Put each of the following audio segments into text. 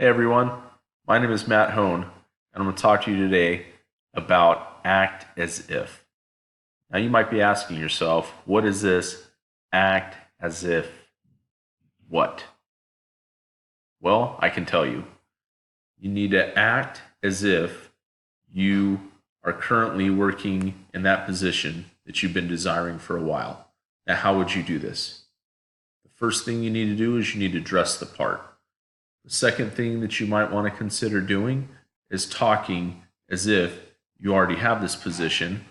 Hey everyone, my name is Matt Hone, and I'm going to talk to you today about act as if. Now, you might be asking yourself, what is this act as if what? Well, I can tell you. You need to act as if you are currently working in that position that you've been desiring for a while. Now, how would you do this? The first thing you need to do is you need to dress the part. The second thing that you might want to consider doing is talking as if you already have this position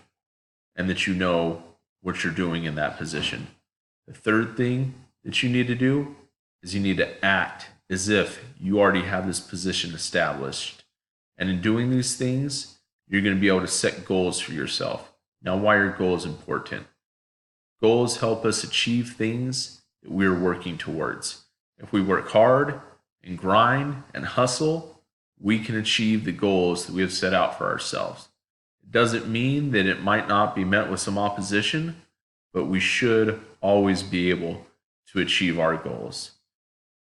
and that you know what you're doing in that position. The third thing that you need to do is you need to act as if you already have this position established. And in doing these things, you're going to be able to set goals for yourself. Now, why are goals important? Goals help us achieve things that we're working towards. If we work hard and grind and hustle, we can achieve the goals that we have set out for ourselves. It doesn't mean that it might not be met with some opposition, but we should always be able to achieve our goals.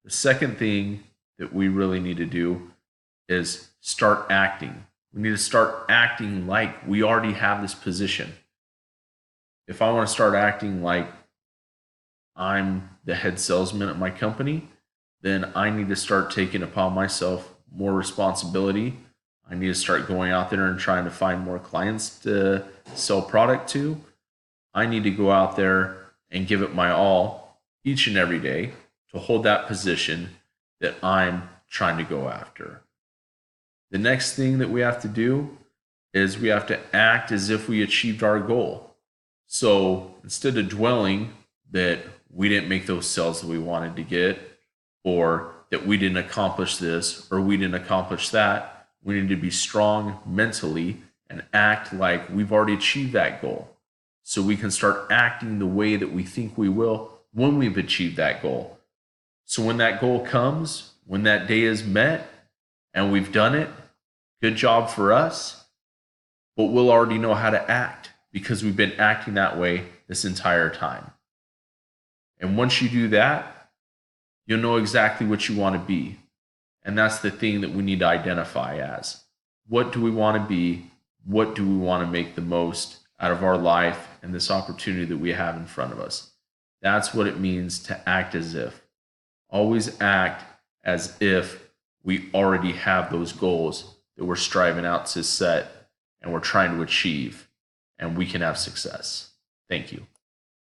The second thing that we really need to do is start acting. We need to start acting like we already have this position. If I want to start acting like I'm the head salesman at my company, then I need to start taking upon myself more responsibility. I need to start going out there and trying to find more clients to sell product to. I need to go out there and give it my all each and every day to hold that position that I'm trying to go after. The next thing that we have to do is we have to act as if we achieved our goal. So instead of dwelling that we didn't make those sales that we wanted to get, or that we didn't accomplish this, or we didn't accomplish that, we need to be strong mentally and act like we've already achieved that goal. So we can start acting the way that we think we will when we've achieved that goal. So when that goal comes, when that day is met, and we've done it, good job for us, but we'll already know how to act because we've been acting that way this entire time. And once you do that, you'll know exactly what you want to be. And that's the thing that we need to identify as. What do we want to be? What do we want to make the most out of our life and this opportunity that we have in front of us? That's what it means to act as if. Always act as if we already have those goals that we're striving out to set and we're trying to achieve, and we can have success. Thank you.